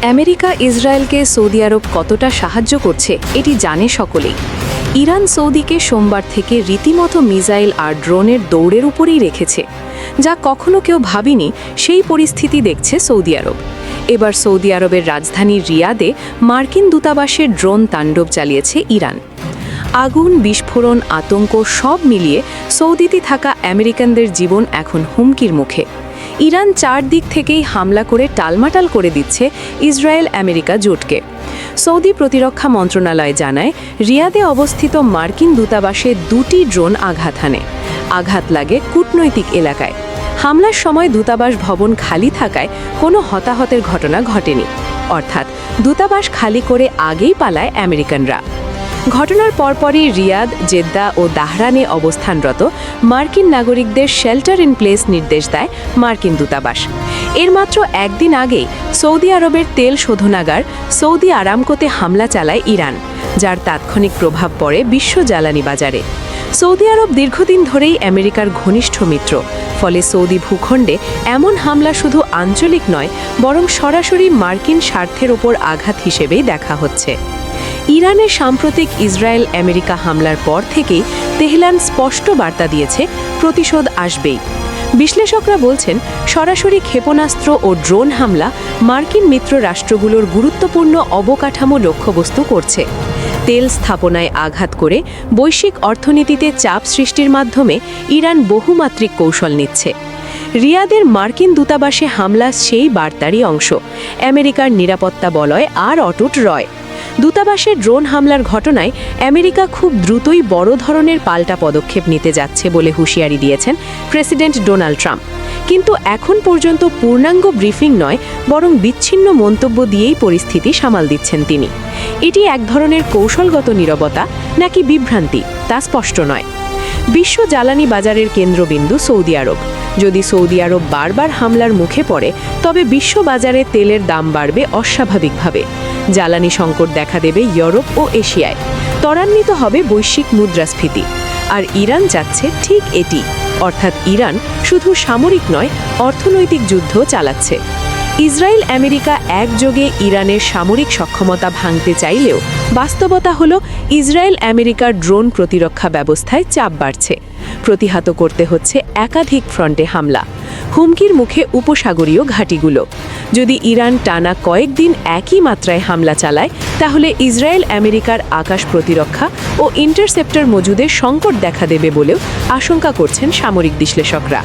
America ইসরায়েলকে Saudi আরব কতটা সাহায্য করছে এটি জানে সকলেই। ইরান সৌদিকে সোমবার থেকে রীতিমতো মিসাইল আর ড্রোনের দৌড়ের উপরেই রেখেছে, যা কখনো কেউ ভাবেনি। সেই পরিস্থিতি দেখছে সৌদি আরব। এবার সৌদি আরবের রাজধানী রিয়াদে মার্কিন দূতাবাসের ড্রোন তাণ্ডব চালিয়েছে ইরান। আগুন, বিস্ফোরণ, আতঙ্ক সব মিলিয়ে সৌদিতে থাকা আমেরিকানদের জীবন এখন হুমকির মুখে। ইরান চারদিক থেকেই হামলা করে টালমাটাল করে দিচ্ছে ইসরায়েল আমেরিকা জোটকে। সৌদি প্রতিরক্ষা মন্ত্রণালয় জানায়, রিয়াদে অবস্থিত মার্কিন দূতাবাসে 2টি ড্রোন আঘাত হানে। আঘাত লাগে কূটনৈতিক এলাকায়। হামলার সময় দূতাবাস ভবন খালি থাকায় কোনো হতাহতের ঘটনা ঘটেনি, অর্থাৎ দূতাবাস খালি করে আগেই পালায় আমেরিকানরা। ঘটনার পরপরই রিয়াদ, জেদ্দা ও দাহরানে অবস্থানরত মার্কিন নাগরিকদের শেল্টার ইন প্লেস নির্দেশ দেয় মার্কিন দূতাবাস। এর মাত্র একদিন আগেই সৌদি আরবের তেল শোধনাগার সৌদি আরামকোতে হামলা চালায় ইরান, যার তাৎক্ষণিক প্রভাব পড়ে বিশ্ব জ্বালানি বাজারে। সৌদি আরব দীর্ঘদিন ধরেই আমেরিকার ঘনিষ্ঠ মিত্র, ফলে সৌদি ভূখণ্ডে এমন হামলা শুধু আঞ্চলিক নয়, বরং সরাসরি মার্কিন স্বার্থের ওপর আঘাত হিসেবেই দেখা হচ্ছে। ইরানের সাম্প্রতিক ইসরায়েল আমেরিকা হামলার পর থেকেই তেহরান স্পষ্ট বার্তা দিয়েছে, প্রতিশোধ আসবেই। বিশ্লেষকরা বলছেন, সরাসরি ক্ষেপণাস্ত্র ও ড্রোন হামলা মার্কিন মিত্র রাষ্ট্রগুলোর গুরুত্বপূর্ণ অবকাঠামো লক্ষ্যবস্তু করছে। তেল স্থাপনায় আঘাত করে বৈশ্বিক অর্থনীতিতে চাপ সৃষ্টির মাধ্যমে ইরান বহুমাত্রিক কৌশল নিচ্ছে। রিয়াদের মার্কিন দূতাবাসে হামলা সেই বার্তারই অংশ। আমেরিকার নিরাপত্তা বলয় আর অটুট রয়। দূতাবাসে ড্রোন হামলার ঘটনায় আমেরিকা খুব দ্রুতই বড় ধরনের পাল্টা পদক্ষেপ নিতে যাচ্ছে বলে হুঁশিয়ারি দিয়েছেন প্রেসিডেন্ট ডোনাল্ড ট্রাম্প। কিন্তু এখন পর্যন্ত পূর্ণাঙ্গ ব্রিফিং নয়, বরং বিচ্ছিন্ন মন্তব্য দিয়েই পরিস্থিতি সামাল দিচ্ছেন তিনি। এটি এক ধরনের কৌশলগত নীরবতা নাকি বিভ্রান্তি, তা স্পষ্ট নয়। বিশ্ব জ্বালানি বাজারের কেন্দ্রবিন্দু সৌদি আরব। যদি সৌদি আরব বারবার হামলার মুখে পড়ে, তবে বিশ্ব বাজারে তেলের দাম বাড়বে অস্বাভাবিকভাবে। জ্বালানি সংকট দেখা দেবে ইউরোপ ও এশিয়ায়। ত্বরান্বিত হবে বৈশ্বিক মুদ্রাস্ফীতি। আর ইরান চাচ্ছে ঠিক এটি, অর্থাৎ ইরান শুধু সামরিক নয়, অর্থনৈতিক যুদ্ধ চালাচ্ছে। ইসরায়েল আমেরিকা একযোগে ইরানের সামরিক সক্ষমতা ভাঙতে চাইলেও বাস্তবতা হলো ইসরায়েল আমেরিকার ড্রোন প্রতিরক্ষা ব্যবস্থায় চাপ বাড়ছে। প্রতিহত করতে হচ্ছে একাধিক ফ্রন্টে হামলা। হুমকির মুখে উপসাগরীয় ঘাঁটিগুলো। যদি ইরান টানা কয়েকদিন একই মাত্রায় হামলা চালায়, তাহলে ইসরায়েল আমেরিকার আকাশ প্রতিরক্ষা ও ইন্টারসেপ্টর মজুদের সংকট দেখা দেবে বলেও আশঙ্কা করছেন সামরিক বিশ্লেষকরা।